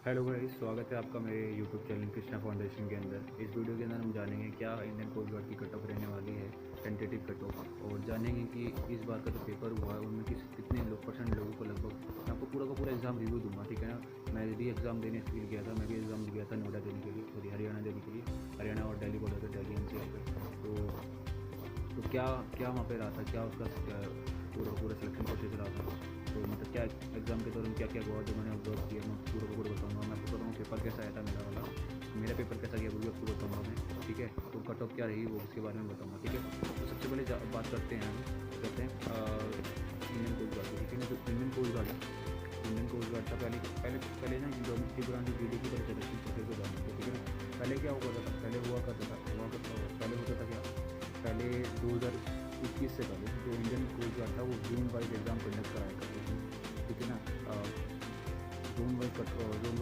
Hello भाई, स्वागत है आपका मेरे यूट्यूब चैनल कृष्णा फाउंडेशन के अंदर। इस वीडियो के अंदर हम जानेंगे क्या इंडियन कोस्ट गार्ड की कट ऑफ रहने वाली है, टेंटेटिव कट ऑफ, और जानेंगे कि इस बार का जो पेपर हुआ है उनमें कितने परसेंट लोगों को लगभग। मैं आपको पूरा का पूरा एग्ज़ाम रिव्यू दूंगा, ठीक है ना। मैं भी एग्ज़ाम देने के लिए गया था, मैं भी एग्ज़ाम गया था नोएडा देने के लिए, सॉरी हरियाणा देने के लिए, हरियाणा और दिल्ली बॉर्डर पर, दिल्ली एनसीआर पे। तो क्या क्या वहाँ पे रहा था, क्या उसका पूरा सिलेक्शन प्रोसेस रहा था, तो मतलब क्या एग्ज़ाम के दौरान क्या क्या हुआ जो मैंने ऑब्जर्व किया, मैं पूरा का पूरा बताऊँगा। मैं आपको बताऊँगा पेपर कैसा आया था मेरा वाला, मेरा पेपर कैसा गया वो भी आपको बताऊँगा मैं, ठीक है। तो कट ऑफ क्या रही वो उसके बारे में बताऊँगा, ठीक है। तो सबसे पहले बात करते हैं हम, कहते हैं इंडियन कोस्ट गार्ड, ठीक है ना। जो इंडियन कोस्ट गार्ड है, इंडियन कोस्ट गार्ड था पहले पहले पहले ना डोमेस्टिक ब्रांच जो डी की पहले सिलेक्शन प्रोसेस को जानते थे, ठीक है ना। पहले क्या हुआ था, पहले पहले होता था क्या, पहले 2021 से पहले जो इंडियन कोस्ट गार्ड था वो जोन वाइज एग्ज़ाम कंडक्ट कराया करती थी, ठीक है ना। जोन वाइज आ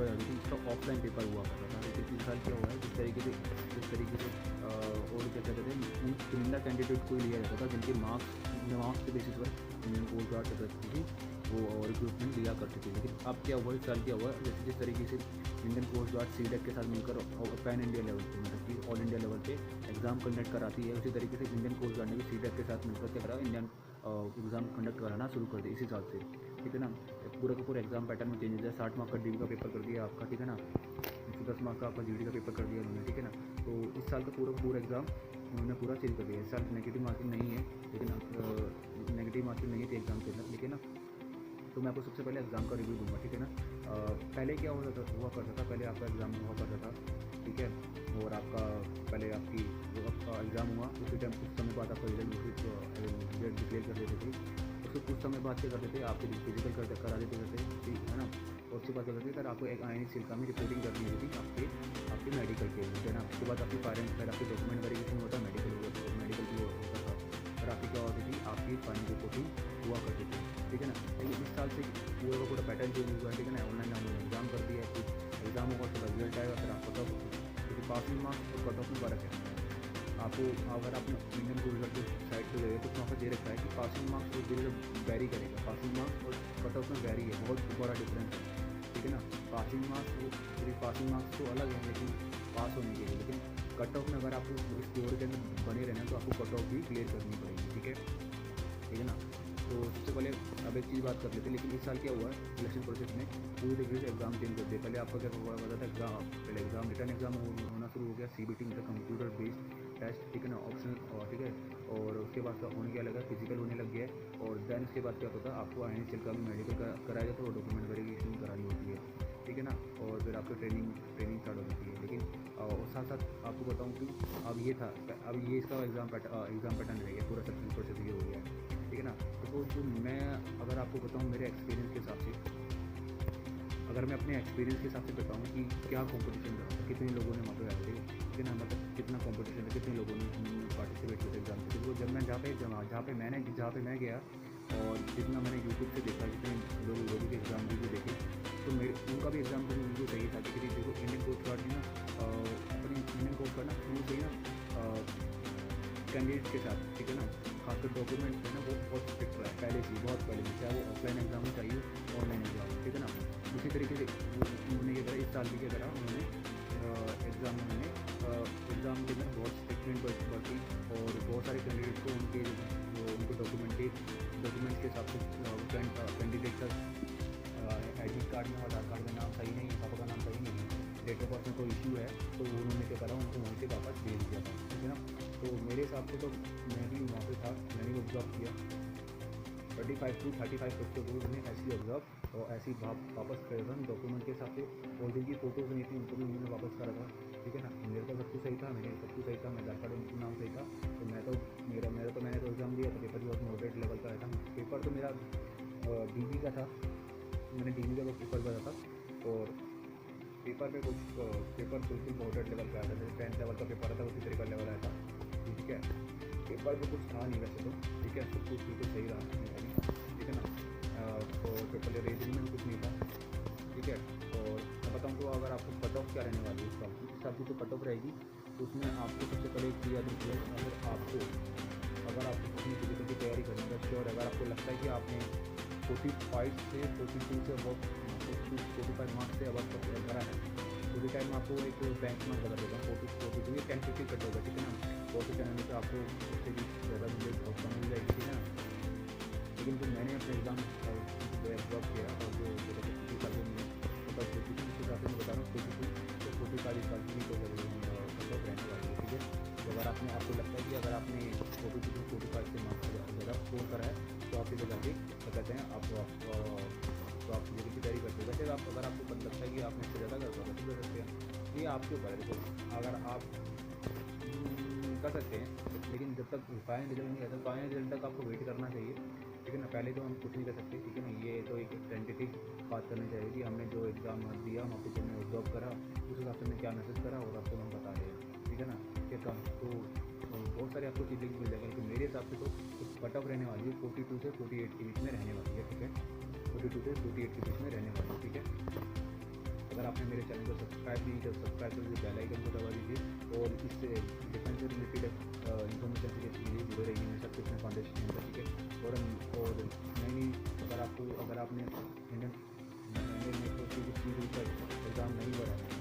रही थी, इसका ऑफलाइन पेपर हुआ करता था। लेकिन इस साल क्या हुआ है, जिस तरीके से और क्या कहते थे, चुनिंदा कैंडिडेट को ही लिया जाता था जिनके मार्क्स के बेसिस पर इंडियन कोस्ट गार्ड करती थी वो रिक्रूटमेंट लिया करती थी। लेकिन अब क्या हुआ, इस साल क्या हुआ, जैसे जिस तरीके से इंडियन कोस्ट गार्ड सीडेक के साथ मिलकर पैन इंडिया लेवल पे, मतलब कि ऑल इंडिया लेवल पे एग्ज़ाम कंडक्ट कराती है, उसी तरीके से इंडियन कोस्ट गार्ड ने भी सीडेक के साथ मिलकर क्या करा, इंडियन एग्ज़ाम कंडक्ट कराना शुरू कर दिया इसी साल से, ठीक है ना। पूरा का पूरा एग्ज़ाम पैटर्न में चेंज हो जाए, 60 मार्क का डी का पेपर कर दिया आपका, ठीक है ना। 10 मार्क का आपका जी का पेपर कर दिया उन्होंने, ठीक है ना। तो इस साल का पूरा एग्ज़ाम उन्होंने पूरा चेंज कर दिया। इस साल नेगेटिव मार्किंग नहीं है, लेकिन नेगेटिव मार्किंग नहीं थी एग्ज़ाम के अंदर, लेकिन ना। तो मैं आपको सबसे पहले एग्ज़ाम का रिव्यू दूंगा, ठीक है ना। पहले क्या हुआ करता था, पहले आपका एग्ज़ाम हुआ करता था, ठीक है। और आपका पहले आपकी जो आपका एग्ज़ाम हुआ उसी टाइम कुछ समय बाद आपका रिजल्ट डिक्लेयर कर देते थे। उसके कुछ समय बाद क्या करते थे, आपके फिजिकल करा देते थे, ठीक है ना। और उसके बाद क्या करते थे, सर आपको एक आईएनएस सिल्का में रिपोर्टिंग करनी होती थी आपके मेडिकल के, ठीक है ना। उसके बाद आपकी फिर आपकी डॉक्यूमेंट वेरिफिकेशन होता है, मेडिकल की होता था। फिर आपकी क्या होती थी, आपकी फाइनल रिपोर्टिंग हुआ करती थी, ठीक है ना। लेकिन इस साल से पूरा का पूरा पैटर्न चेंज हुआ है, ठीक है ना। ऑनलाइन हमने एग्ज़ाम कर दिया है, कुछ एग्ज़ाम होगा उसका रिजल्ट आएगा, फिर आप कट ऑफ, क्योंकि पासिंग मार्क्स और कट ऑफ में फ़र्क है। आपको अगर आप इंडियन कोस्ट गार्ड की साइट पर गए तो वहाँ पर दे रखा है कि पासिंग मार्क्स और धीरे वेरी करेगा, पासिंग मार्क्स और कट ऑफ में वेरी है, बहुत बड़ा डिफरेंस है, ठीक है ना। पासिंग मार्क्स तो अलग है लेकिन पास होने के लिए, लेकिन कट ऑफ में अगर आपको इस दौर के अंदर बने रहना तो आपको कट ऑफ भी क्लियर करनी पड़ेगी, ठीक है ना। तो सबसे पहले अब एक चीज़ बात कर लेते हैं, लेकिन इस साल क्या हुआ है सिलेक्शन प्रोसेस में पूरी तरीके से एग्ज़ाम चेंज कर दिया। पहले आपका क्या हुआ करता था, पहले रिटर्न एग्जाम होना शुरू हो गया, सीबीटी मतलब कंप्यूटर बेस्ड टेस्ट, ठीक है ना, ऑप्शनल, और ठीक है। और उसके बाद होने क्या लगा, फिजिकल होने लग गया है। और देन उसके बाद क्या होता था, आपको आईएनएस सिल्का में मेडिकल कराया जाता है और डॉक्यूमेंट वेरिफिकेशन करानी होती है, ठीक है ना। और फिर आपको ट्रेनिंग स्टार्ट हो जाती है। लेकिन और साथ साथ आपको बताऊँ कि अब ये इसका एग्ज़ाम पैटर्न रह गया, पूरा सिलेक्शन प्रोसेस ये हो गया है, ठीक है ना। तो जो मैं अगर आपको बताऊँ मेरे एक्सपीरियंस के हिसाब से, अगर मैं अपने एक्सपीरियंस के हिसाब से बताऊँ कि क्या कंपटीशन रहा था, कितने लोगों ने वहाँ पे आए थे, ठीक है ना, मतलब कितना कंपटीशन था, कितने लोगों ने पार्टिसिपेट किया एग्ज़ाम से। तो जब मैं जहाँ पे मैं गया और जितना मैंने यूट्यूब से देखा, जितने लोगों के एग्ज़ाम रिव्यू देखे, तो उनका भी एग्ज़ाम रिव्यू सही था। क्योंकि देखो इंडियन कोस्ट गार्ड ने ना अपनी इंडियन कोस्ट गार्ड ना शुरू से ही ना कैंडिडेट के साथ, ठीक है ना, खासकर डॉक्यूमेंट्स है ना वो बहुत स्ट्रिक्ट रहा है पहले से, बहुत पहले से, चाहे वो ऑफलाइन एग्जाम हो चाहिए ऑनलाइन एग्जाम, ठीक है ना। उसी तरीके से उन्होंने क्या करा, इस साल भी क्या करा, उन्होंने एग्ज़ाम के अंदर बहुत स्ट्रिक्टमेंट बरती और बहुत सारे कैंडिडेट को उनको डॉक्यूमेंट्स के हिसाब से कैंडिडेट का एडमिट कार्ड में आधार कार्ड में नाम सही नहीं है, पापा का नाम सही नहीं है, डेट ऑफ बर्थ में कोई इशू है, तो उन्होंने क्या करा, उनको वहीं से वापस भेज दिया था, ठीक है ना। तो मेरे हिसाब से तो मैं भी वहाँ पे था, मैंने भी ऑब्जर्व किया 35 to 35 बच्चों को उन्होंने ऐसी ऑब्जर्व और ऐसी वापस करे था डॉक्यूमेंट के हिसाब से, और जिनकी फ़ोटोज़ नहीं थी उनको भी उन्होंने वापस करा था, ठीक है ना। मेरे पास सब कुछ सही था, मेरे सब कुछ सही था, मैं आधार कार्ड उनका नाम सही था, तो मैंने तो एग्ज़ाम दिया था। पेपर भी बहुत मॉडरेट लेवल का आया था। पेपर तो मेरा डीवी का था, मैंने डीवी का पेपर भरा था, और पेपर में पेपर बिल्कुल मॉडरेट लेवल का आया था। जैसे 10th लेवल का पेपर था उसी तरह का लेवल आया था, ठीक है। पेपर में कुछ था नहीं वैसे तो, ठीक है, सब कुछ बिल्कुल सही रहा मेरा भी, ठीक है ना। तो पेपर रीजनिंग में कुछ नहीं था, ठीक है। और मैं बताऊँ तो अगर आपको कट ऑफ क्या रहने वाली है इस साल की जो कट ऑफ रहेगी, तो उसमें आपको सबसे पहले एक चीज़ याद रखिए, अगर आपको अपनी फिजिकल की तैयारी करनी है, श्योर अगर आपको लगता है कि आपने 45 से 42 से बहुत 45 मार्क्स से अब आपका भरा है, उसी टाइम में आपको एक बेंच मार्क बता देता हूँ 42 ये 10-50 कट होगा, ठीक है ना। बहुत से चैनल पे आपको उससे भी ज़्यादा मिल जाएगी, ठीक है ना। लेकिन जो मैंने अपने एग्ज़ाम ड्रॉप किया और जो हिसाब से मैं मतलब जिस हिसाब से मैं बता रहा हूँ 45 साल की तो कट ऑफ रहने वाली है, ठीक है। तो अगर आपको लगता है कि अगर आपने 45 से मार्क्स ज़्यादा स्कोर करा है तो आप इसे जाके क्या कहते हैं तो आप जेई की तैयारी कर सकते हैं। वैसे आप अगर आपको पता लगता है कि आपने इससे ज़्यादा कर पाओगे तो कर सकते हैं, ये आपके ऊपर है। देखो अगर आप कर सकते हैं, लेकिन जब तक फाइनल रिजल्ट नहीं आता फाइनल रिजल्ट तक आपको वेट करना चाहिए, ठीक है ना। पहले तो हम कुछ नहीं कर सकते, ठीक है ना। ये तो एक टेंटेटिव बात करनी चाहिए कि हमने जो एग्ज़ाम दिया वहाँ पे हमने जॉब करा, उस हिसाब से हमने क्या मैसेज करा और आपको हम बता रहे हैं, ठीक है ना। फिर काम तो बहुत सारी आपको चीज़ें मिल जाएगी, लेकिन मेरे हिसाब से तो कट ऑफ रहने वाली है 42 से 48 के बीच में रहने वाली है, ठीक है। 42 से 48 के बीच में रहने वाली है, ठीक है। अगर आपने मेरे चैनल को सब्सक्राइब नहीं किया सब्सक्राइब करके बेल आइकन को दबा दीजिए और इससे डिफेंस से रिलेटेड इन्फॉर्मेशन के लिए जुड़े रहिए मेरे साथ कृष्णा फाउंडेशन पर, ठीक है। और नई अगर आपने इंडियन में तो एग्ज़ाम नहीं भरा है